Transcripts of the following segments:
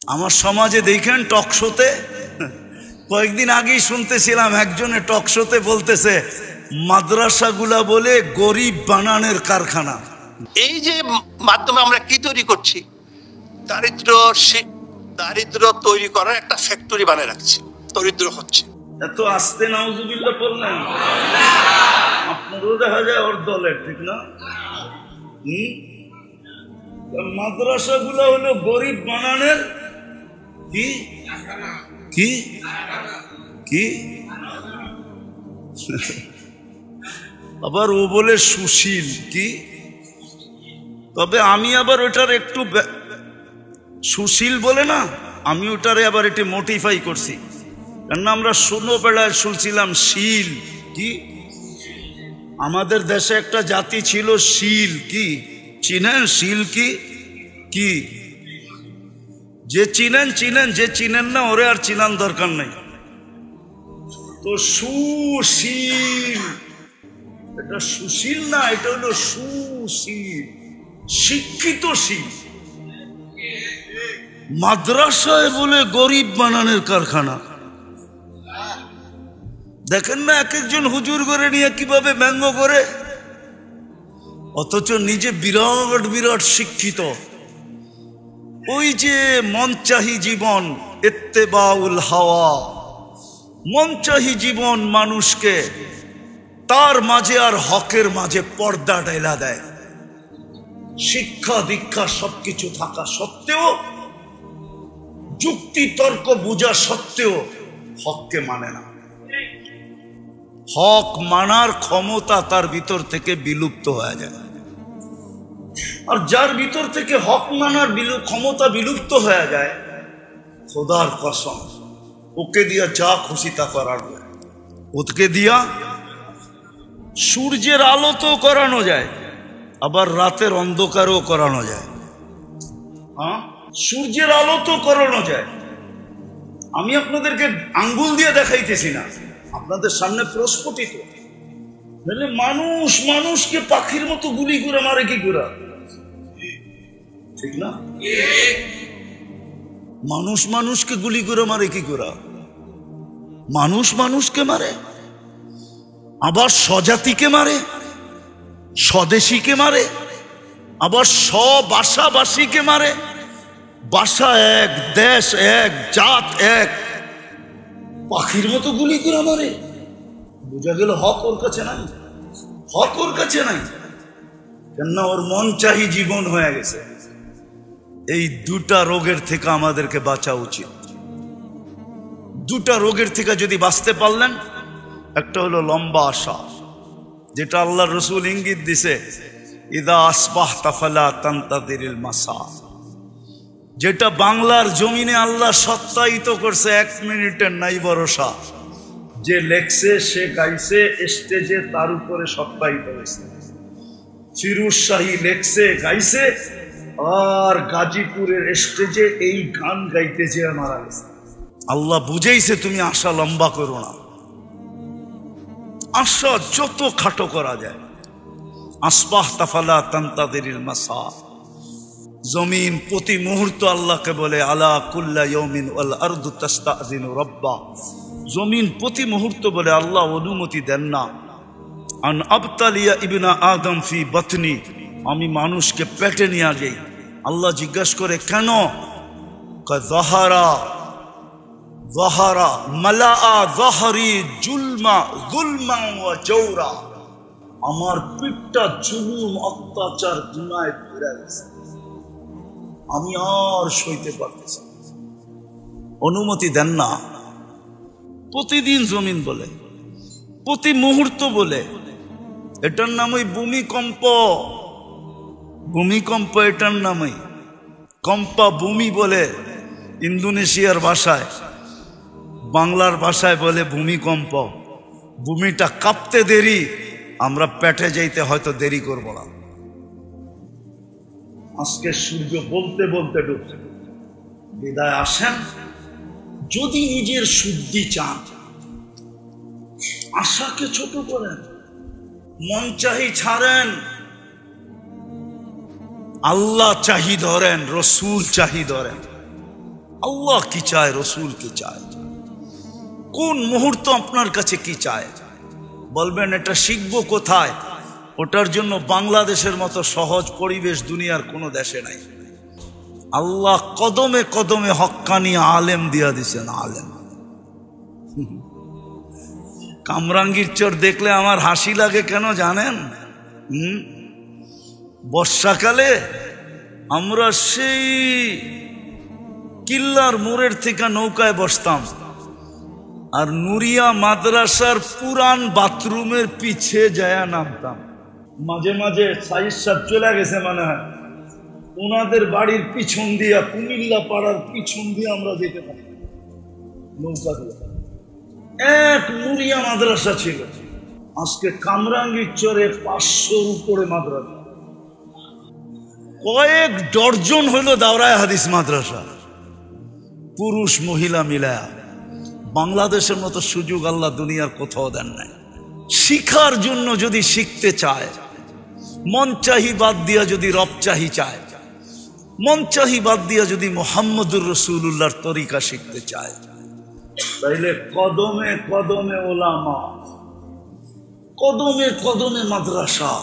আমার সমাজে দেখেন টকশোতে কয়েকদিন আগেই শুনতেছিলাম একজনে টকশোতে বলতেছে মাদ্রাসাগুলা বলে গরিব বানানোর কারখানা। এই যে মাধ্যমে আমরা কি তৈরি করছি, দারিদ্র তৈরি করার একটা ফ্যাক্টরি বানিয়ে রাখছি, দরিদ্র হচ্ছে। এত আস্তে নাউজুবিল্লাহ পড়লেন, আপনারও দেখা যায় ওর দলের, ঠিক না? মাদ্রাসাগুলা হলো গরিব বানানোর কি কি কি আবার ও বলে সুশীল কি। তবে আমি আবার ওটার একটু সুশীল বলে না, আমি ওটারে আবার একটু মোটিফাই করছি, কেননা আমরা ছোটবেলায় শুনছিলাম শীল কি। আমাদের দেশে একটা জাতি ছিল শীল কি, চিনেন শীল কি কি? যে চিনেন চিনেন, যে চিনেন না ওরে আর চিনান দরকার নেই। তো সুশীল, এটা সুশীল না, এটা হলো সুশীল, শিক্ষিত শীল। মাদ্রাসায় বলে গরিব বানানোর কারখানা। দেখেন না এক একজন হুজুর করে নিয়ে কিভাবে ব্যঙ্গ করে, অথচ নিজে বিরাট বিরাট শিক্ষিত। ওই যে মনচাহি জীবন, ইত্তেবাউল হাওয়া, মনচাহি জীবন মানুষকে তার মাঝে আর হকের মাঝে পর্দা ঢেলা দেয়। শিক্ষা দীক্ষা সবকিছু থাকা সত্ত্বেও, যুক্তি তর্ক বোঝা সত্ত্বেও হককে মানে না। হক মানার ক্ষমতা তার ভিতর থেকে বিলুপ্ত হয়ে যায়। আর যার ভিতর থেকে হক মানার ক্ষমতা বিলুপ্ত হয়ে যায়, খোদার কসম ওকে দিয়া যা খুশি তা করানো যায়। ওকে দিয়া সূর্যের আলো তো করানো যায়, আবার রাতের অন্ধকারও করানো যায়। হ্যাঁ, সূর্যের আলো তো করানো যায়। আমি আপনাদেরকে আঙ্গুল দিয়ে দেখাইতেছি না, আপনাদের সামনে প্রস্ফুটিত। মানুষ মানুষকে পাখির মতো গুলি করে মারে কি করে, ঠিক না? মানুষ মানুষকে গুলি করে মারে কি করে? মানুষ মানুষকে মারে, আবার স্বজাতিকে মারে, স্বদেশীকে মারে, আবার স্বভাষাভাষীকে মারে। ভাষা এক, দেশ এক, জাত এক, পাখির মতো গুলি করে মারে। বোঝা গেল হক ওর কাছে নাই, হক ওর কাছে নাই, কেননা ওর মন চাহি জীবন হয়ে গেছে। এই দুটা রোগের থেকে আমাদেরকে বাঁচা উচিত। দুটা রোগের থেকে যদি বাঁচতে পারলেন, একটা হলো লম্বা আশা, যেটা আল্লাহ রসুল ইঙ্গিত দিছে, ইদা আসবাহতা ফালা তানতাদিরিল মাসা, যেটা বাংলার জমিনে আল্লাহ সত্যায়িত করছে, 1 মিনিটের নাই ভরসা। যে লেখছে সে গাইছে স্টেজে, তার উপরে সত্যায়িত হয়েছে। ফিরোজ শাহী লেখছে গাইছে, আর গাজীপুরের স্টেজে এই গান গাইতে যে মারা গেছে। আল্লাহ বুঝেইছে তুমি আশা লম্বা করো না, আশা যত খাটো করা যায়। আসবাহতা ফালা তানতাদিরিল মাসা, জমিন প্রতি মুহূর্ত আল্লাহকে বলে আলা কুল্লা ইয়াউমিন ওয়াল আরদু তাস্তাযিনু রাব্বা। জমিন প্রতি মুহূর্ত বলে আল্লাহ অনুমতি দেন না, আন আবতালিয়া ইবনা আদম ফি বাতনি, আমি মানুষকে পেটে নিয়ে যাই। আল্লাহ জিজ্ঞাসা করে কেন? যাহারা যাহারা মালাআ যাহরি জুলমা যুলমা ওয়া জাওরা, আমার পিঠটা জুলুম অত্যাচার গুনাহে ভরে গেছে, আমি আর সইতে পারতেছি, অনুমতি দেন না। প্রতিদিন জমিন বলে, প্রতি মুহূর্ত বলে। এটার নামই ভূমিকম্প। ভূমিকম্প এটার নামই কম্পা ভূমি বলে ইন্দোনেশিয়ার ভাষায়, বাংলার ভাষায় বলে ভূমিকম্প। ভূমিটা কাঁপতে দেরি, আমরা পেটে যাইতে হয়তো দেরি করব না। আজকে সূর্য বলতে বলতে ডুবছে। বিদায় আসেন, যদি নিজের শুদ্ধি চান, আশাকে ছোট করেন, মন চাহি ছাড়েন, আল্লাহ চাহি ধরেন, রসুল চাহি ধরেন। আল্লাহ কি চায়, রসুল কি চায়, কোন মুহূর্ত আপনার কাছে কি চায়। বলবেন এটা শিখবো কোথায়? ওটার জন্য বাংলাদেশের মতো সহজ পরিবেশ দুনিয়ার কোনো দেশে নাই। আল্লাহ কদমে কদমে হক্কানি আলেম দিয়া দিছেন, আলেম। কামরাঙ্গীর চর দেখলে আমার হাসি লাগে কেন জানেন? বর্ষাকালে আমরা সেই কিল্লার মোড়ের থেকে নৌকায় বসতাম, আর নুরিয়া মাদ্রাসার পুরান বাথরুমের পিছে যায়া নামতাম। মাঝে মাঝে সাইজ সাহেব চলে গেছে মানে হয়, ওনাদের বাড়ির পিছন দিয়া, কুমিল্লা পাড়ার পিছন দিয়ে আমরা যেতে পারি নৌকা দিয়ে। এক নুরিয়া মাদ্রাসা ছিল, আজকে কামরাঙ্গীর চরে 500-র উপরে মাদ্রাসা, কয়েক ডর্জন হইল দাওরায়ে হাদিস মাদ্রাসা, পুরুষ মহিলা মিলায়া। বাংলাদেশের মতো সুযোগ আল্লাহ দুনিয়ার কোথাও দেন নাই। শিখার জন্য যদি শিখতে চায়, মন চাহি বাদ দিয়া যদি রব চাহি চায়, মন চাহি বাদ দিয়া যদি মুহাম্মদুর রাসূলুল্লাহর তরিকা শিখতে চায়, তাইলে কদমে কদমে ওলামা, কদমে কদমে মাদ্রাসা,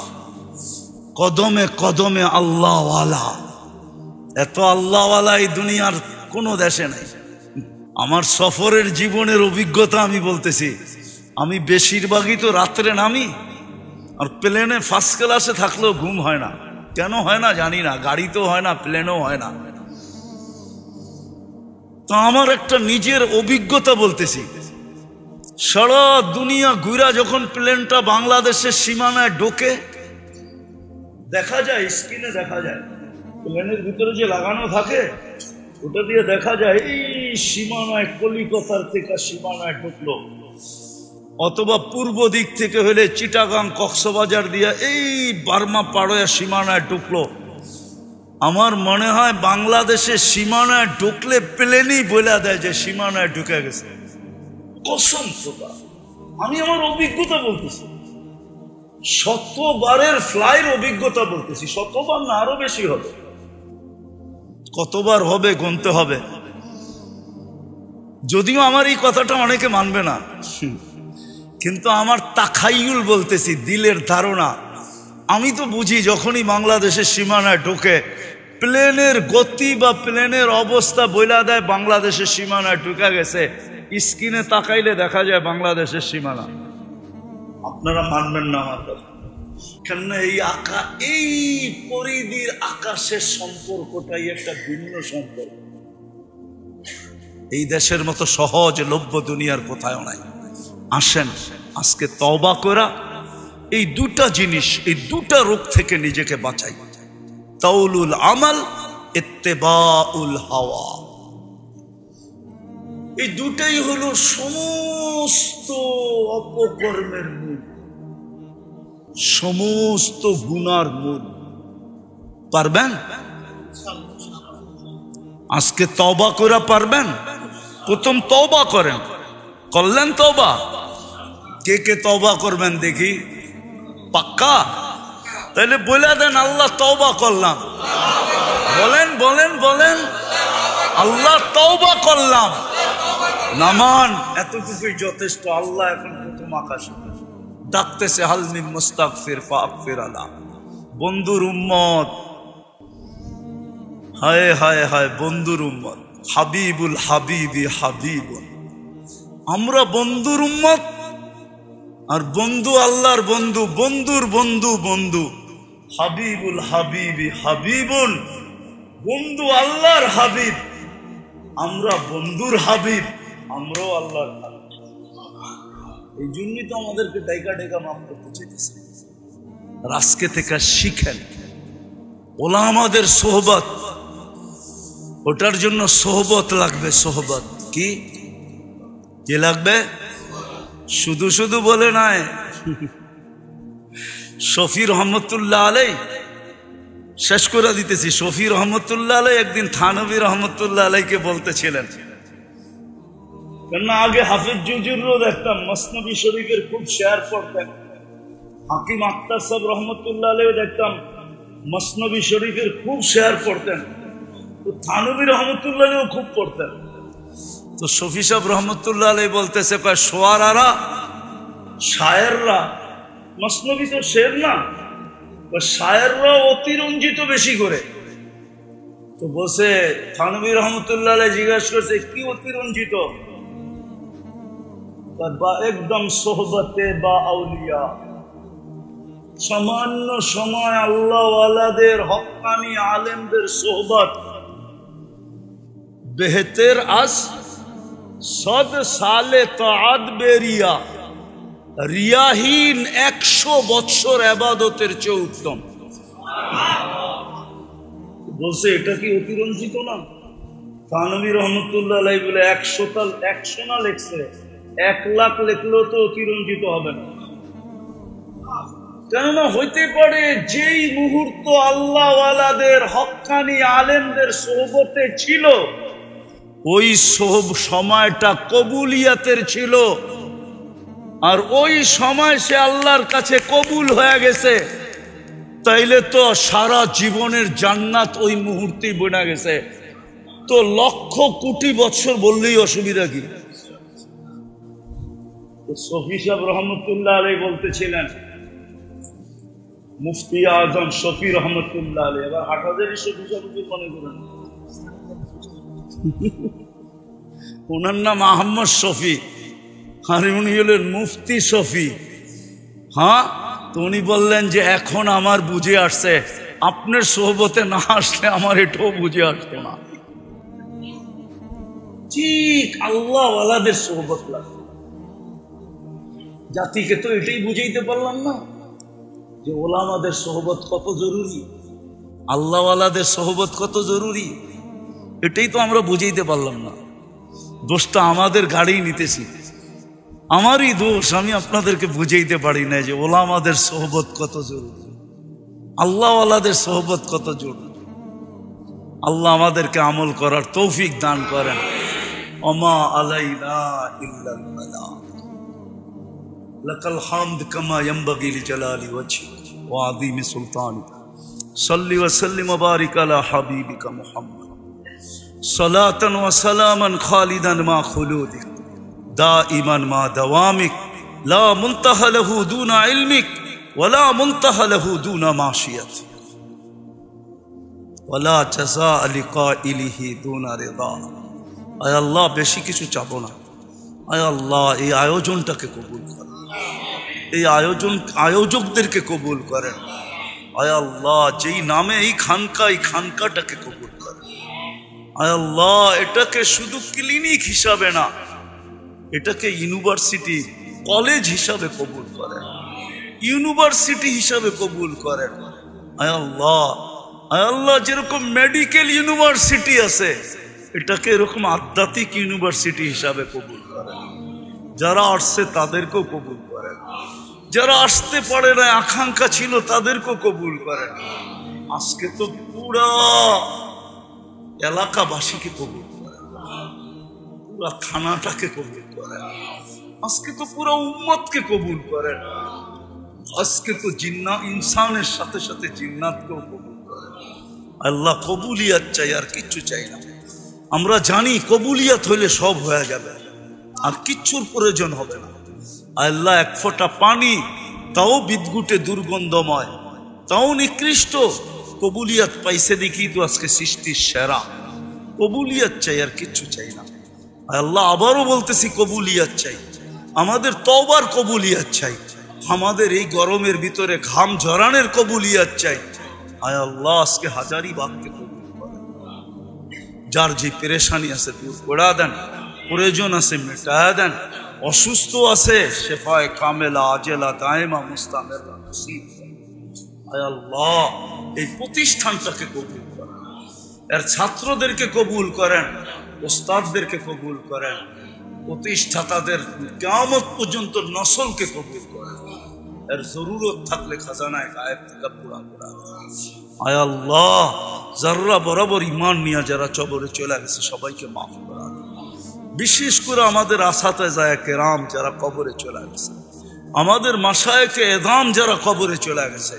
কদমে কদমে আল্লাহওয়ালা। এত আল্লাহওয়ালা এই দুনিয়ার কোনো দেশে নাই। আমার সফরের জীবনের অভিজ্ঞতা আমি বলতেছি। আমি বেশিরভাগই তো রাত্রে নামি, আর প্লেনে ফার্স্ট ক্লাসে থাকলেও ঘুম হয় না। কেন হয় না জানি না, গাড়িতেও হয় না, প্লেনেও হয় না। তো আমার একটা নিজের অভিজ্ঞতা বলতেছি। সারা দুনিয়া ঘুরা যখন প্লেনটা বাংলাদেশের সীমানায় ঢোকে, দেখা যায়, স্ক্রিনে দেখা যায়, প্লেনের ভিতরে যে লাগানো থাকে ওটা দিয়ে দেখা যায় এই সীমানায় কলিকাতার থেকে সীমানায় ঢুকলো, অথবা পূর্ব দিক থেকে হলে চিটাগাং কক্সবাজার দিয়া এই বার্মা পাড়োয়া সীমানায় ঢুকলো। আমার মনে হয় বাংলাদেশের সীমানায় ঢুকলে প্লেনই বলে দেয় যে সীমানায় ঢুকে গেছে। কসম খোদা, আমি আমার অভিজ্ঞতা বলতেছি, শতবারের ফ্লাইয়ের অভিজ্ঞতা বলতেছি। শতবার না, আরো বেশি হবে। কতবার হবে গুনতে হবে। যদিও আমার এই কথাটা অনেকে মানবে না, কিন্তু আমার তাখাইয়ুল বলতেছি, দিলের ধারণা। আমি তো বুঝি যখনই বাংলাদেশের সীমানায় ঢোকে, প্লেনের গতি বা প্লেনের অবস্থা বইলা দেয় বাংলাদেশের সীমানায় ঢুকে গেছে। স্ক্রিনে তাকাইলে দেখা যায় বাংলাদেশের সীমানা। আপনারা মানবেন না আমার কথা, কেননা এই পরিধির আকাশের সম্পর্কটাই একটা ভিন্ন সম্পর্ক। এই দেশের মতো সহজ লভ্য দুনিয়ার কোথাও নাই। আসেন আজকে তওবা করা এই দুটা জিনিস, এই দুটা রোগ থেকে নিজেকে বাঁচাই। তাউলুল আমাল, ইত্তেবাউল হাওয়া। এই দুটাই হলো সমস্ত অপকর্মের মূল, সমস্ত গুনার মূল। পারবেন আজকে তওবা করা? পারবেন? প্রথম তওবা করেন। করলেন তওবা? কে কে তওবা করবেন দেখি? পাক্কা? তাহলে বলে দেন আল্লাহ তওবা করলাম। বলেন বলেন বলেন, আল্লাহ তওবা করলাম। নামান, এতটুকুই যথেষ্ট। আল্লাহ এখন প্রথম আকাশে ডাকতেছে, হাল মিন মুস্তাগফির ফাগফির আলা। বন্ধুর উম্মত, হায় হায় হায়, বন্ধুর উম্মত। হাবিবুল হাবিবি হাবিবুল। আমরা বন্ধুর উম্মত, আর বন্ধু আল্লাহর বন্ধু, বন্ধুর বন্ধু বন্ধু। হাবিবুল হাবিবি হাবিবুল, বন্ধু আল্লাহর হাবিব। আমরা বন্ধুর হাবিব, আমরাও আল্লাহর হাবিব। এই জন্যই তো আমাদেরকে ডাইকা ডাইকা মাফ করতে চাইতেছে। আজকে থেকে শিখেন ওলামাদের সোহবত। ওটার জন্য সোহবত লাগবে। সোহবত কি কি লাগবে? শুধু শুধু বলে নাই। শফি রহমতুল্লাহ আলাই, শেষ করে দিতেছি। শফি রহমতুল্লাহ আলাই একদিন থানবী রহমতুল্লাহ আলাইকে বলতেছিলেন, কেননা আগে হাফিজ জুজুরও দেখতাম মসনবী শরীফের খুব শেয়ার পড়তেন। হাকিম আখতার সাহেব রহমতুল্লাহ আলাইও দেখতাম মসনবী শরীফের খুব শেয়ার পড়তেন। তো থানবী রহমতুল্লাহ আলাইহিও খুব পড়তেন। তো শফি সাহেব রহমতুল্লাহ আলাইহি বলতেছে, কয় শোয়ারারা, শায়েররা, মসনবী তো শের না, শায়েররা অতিরঞ্জিত বেশি করে। তো বসে থানবী রহমতুল্লাহ আলাইহি জিজ্ঞাসা করছে, কি অতিরঞ্জিত? বা একদম সোহবতে বা আউলিয়া, সামান্য সময় আল্লাহওয়ালাদের হক্কানি আলেমদের সোহবত বেহতের আস সদ সালে তাআত বেরিয়া, রিয়াহীন 100 বৎসর ইবাদতের চেয়ে উত্তম। বলছে এটা কি অতিরঞ্জিত না? থানবী রহমতুল্লাহ আলাইহি বলে 100 না লেখছে, 1 লাখ লেখলেও তো অতিরঞ্জিত হবে না। কেননা হইতে পারে যেই মুহূর্ত আল্লাহওয়ালাদের হক্কানি আলেমদের সোহবতে ছিল, ওই সময়টা কবুলিয়াতের ছিল, আর ওই সময় সে আল্লাহর কাছে কবুল হয়ে গেছে, তাইলে তো সারা জীবনের জান্নাত ওই মুহূর্তেই বনে গেছে। তো লক্ষ কোটি বছর বললেই অসুবিধা কি? শফি সাহেব রহমতুল্লাহ আলাইহি বলতেছিলেন, মুফতি আজম শফি রহমতুল্লাহ আলাইহি, এবার হাটাজারি শফি সাহেব মনে করেন, ওনার নাম আহমদ শফি, আর উনি হলেন মুফতি শফি। হ্যাঁ, তো উনি বললেন যে এখন আমার বুঝে আসছে, আপনার সোহবতে না আসলে আমার এটাও বুঝে আসতো না। ঠিক আল্লাহওয়ালাদের সোহবত লাগে। জাতিকে তো এটাই বুঝাইতে পারলাম না যে ওলামাদের সোহবত কত জরুরি, আল্লাহওয়ালাদের সোহবত কত জরুরি, এটাই তো আমরা বুঝাইতে পারলাম না। দোষটা আমাদের গাড়িই নিতেছি, আমারই দোষ, আমি আপনাদেরকে বুঝাইতে পারি না যে ওলামাদের সোহবত কত জরুরি, আল্লাহওয়ালাদের সোহবত কত জরুরি। আল্লাহ আমাদেরকে আমল করার তৌফিক দান করেন। ওমা আলাইনা ইল্লাল বালাগ। লাকাল হামদ কামা ইয়ানবাগি লিজালালি ওয়াজহিক ওয়া আযীমি সুলতানিক। সাল্লি ওয়া সাল্লিম ওয়া বারিক আলা হাবিবিকা মুহাম্মদ সালাতান ওয়া সালামান খালিদান মা খুলুদিক দাইমান মা দাওয়ামিক লা মুনতাহা লাহু দুনা ইলমিক ওয়া লা মুনতাহা লাহু দুনা মাশিয়াতিক ওয়া লা জাযা লিকাইলিহি দুনা রিদা। আয় আল্লাহ, বেশি কিছু চাবো না। আয় আল্লাহ, এই আয়োজনটাকে কবুল করেন, এই আয়োজকদেরকে কবুল করেন। আয় আল্লাহ, যেই নামে এই খানকাটাকে কবুল করেন। আয় আল্লাহ, এটাকে শুধু ক্লিনিক হিসাবে না, এটাকে ইউনিভার্সিটি, কলেজ হিসাবে কবুল করেন, ইউনিভার্সিটি হিসাবে কবুল করেন। আয় আল্লাহ, যেরকম মেডিকেল ইউনিভার্সিটি আছে, এটাকে এরকম আধ্যাত্মিক ইউনিভার্সিটি হিসাবে কবুল করেন। যারা আসছে তাদেরকেও কবুল করেন, যারা আসতে পারে না, আকাঙ্ক্ষা ছিল, তাদেরকেও কবুল করেন। আজকে তো পুরা এলাকাবাসীকে কবুল করেন, পুরা থানাটাকে কবুল করেন, আজকে তো পুরা উম্মতকে কবুল করেন, আজকে তো ইনসানের সাথে সাথে জিন্নাতকেও কবুল করেন। আল্লাহ, কবুলিয়াত চাই, আর কিচ্ছু চাই না। আমরা জানি কবুলিয়াত হইলে সব হয়ে যাবে, আর কিচ্ছুর প্রয়োজন হবে না। আল্লাহ, এক ফোঁটা পানি, তাও বিদঘুটে দুর্গন্ধময়, তাও নিকৃষ্ট, কবুলিয়াত পাইছে দেখি তো আজকে সৃষ্টির সেরা। কবুলিয়াত চাই, আর কিচ্ছু চাই না। আল্লাহ, আবারও বলতেছি, কবুলিয়াত চাই, আমাদের তওবার কবুলিয়াত চাই, আমাদের এই গরমের ভিতরে ঘাম ঝরানের কবুলিয়াত চাই। আয় আল্লাহ, আজকে হাজারিবাগকে কবুল করেন। যার যে পেরেশানি আছে দূর করে দেন, প্রয়োজন আছে মেটায় দেন, অসুস্থ আছে শেফায়ে কামেলা আজেলা দায়েমা মুস্তামেররা নসিব। আয় আল্লাহ, এই প্রতিষ্ঠানটাকে কবুল করেন, এর ছাত্রদেরকে কবুল করেন, ওস্তাদদেরকে কবুল করেন, প্রতিষ্ঠাতাদের কিয়ামত পর্যন্ত নসলকে কবুল করেন। এর জরুরত থাকলে খাজানায় গায়েব থেকে পুরা করা। আয় আল্লাহ, যারা বরাবর ইমান নিয়ে যারা কবরে চলে গেছে সবাইকে মাফ করা। বিশেষ করে আমাদের আসাতায়ে কেরাম যারা কবরে চলে গেছে, আমাদের মাশায়েখে এযাম যারা কবরে চলে গেছে,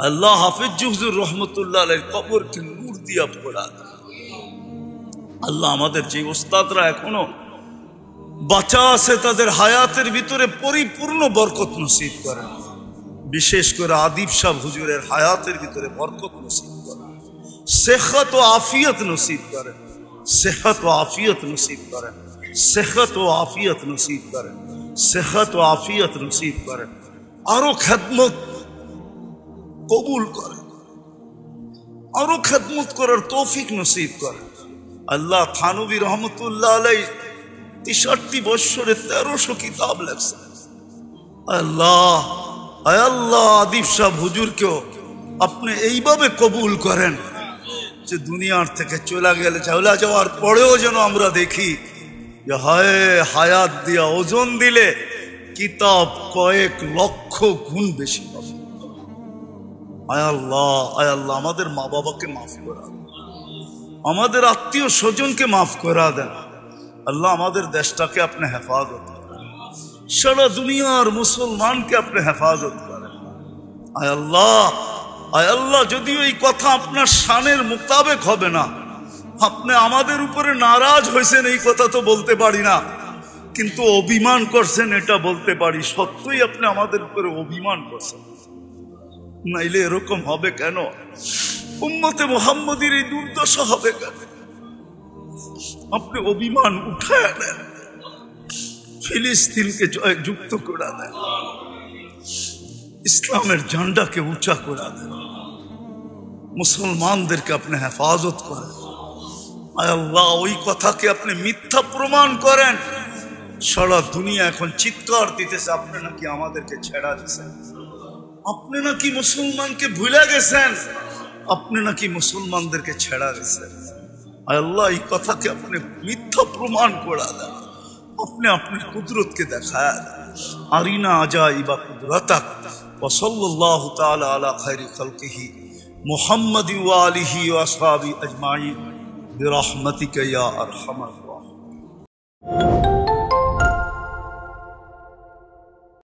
আল্লাহ হাফিজ হুজুর রহমতুল্লাহ আলাইহির কবরকে নূর দিয়া ভরা দেন, আল্লাহ আমাদের যে ওস্তাদরা এখনো বাঁচা আছে তাদের হায়াতের ভিতরে পরিপূর্ণ বরকত নসিব করেন, বিশেষ করে আদিব শাহ হুজুরের হায়াতের ভিতরে বরকত নসিব করেন, সেহত ও আফিয়ত নসিব করেন, সেহত ও আফিয়ত নসিব করেন, সেহত ও আফিয়ত নসিব করেন, সেহত ও আফিয়ত নসিব করেন, আরো খেদমত কবুল করেন, আরো খেদমত করার তৌফিক নসিব করেন। আল্লাহ থানভী রহমতুল্লাহ আলাইহি 63 বৎসরে 1300 কিতাব লেখছেন। আল্লাহ আল্লাহ আদিব শাহ হুজুরকেও আপনি এইভাবে কবুল করেন যে দুনিয়ার থেকে চলে যাওয়ার পরেও যেন আমরা দেখি যে হায় হায়াত দিয়া ওজন দিলে কিতাব কয়েক লক্ষ গুণ বেশি হবে। আয় আল্লাহ আমাদের মা বাবাকে মাফ করা দেন, আমাদের আত্মীয় স্বজনকে মাফ করা দেন। আল্লাহ আমাদের দেশটাকে আপনি হেফাজত করেন, সারা দুনিয়ার মুসলমানকে আপনি হেফাজত করেন। আয় আল্লাহ যদিও এই কথা আপনার শানের মোতাবেক হবে না, আপনি আমাদের উপরে নারাজ হয়েছেন এই কথা তো বলতে পারি না, কিন্তু অভিমান করছেন এটা বলতে পারি। সত্যই আপনি আমাদের উপরে অভিমান করছেন, নাইলে এরকম হবে কেন? উম্মতে মুহাম্মদীর এই দুর্দশা হবে কেন? আপনি অভিমান উঠায় নেন, ফিলিস্তিনকে যুক্ত করে দেন, ইসলামের ঝান্ডাকে উঁচা করে দেন, মুসলমানদেরকে আপনি হেফাজত করেন। আয় আল্লাহ ওই কথাকে আপনি মিথ্যা প্রমাণ করেন। সারা দুনিয়া এখন চিৎকার দিতেছে আপনি নাকি আমাদেরকে ছেড়া দিয়েছেন, আপনি নাকি মুসলমানকে ভুলে গেছেন, আপনি নাকি মুসলমানদেরকে ছেড়া গেছেন। আল্লাহ এই কথাকে আপনি মিথ্যা প্রমাণ করে দেন, আপনি আপনার কুদরতকে দেখায় দেন। আরিনা আজাইবা কুদরতাক ওয়া সাল্লাল্লাহু তাআলা আলা খায়রি খালকিহি মুহাম্মাদি ওয়া আলিহি ওয়া আসহাবি আজমাইন বিরহমাতিকা ইয়া আরহামার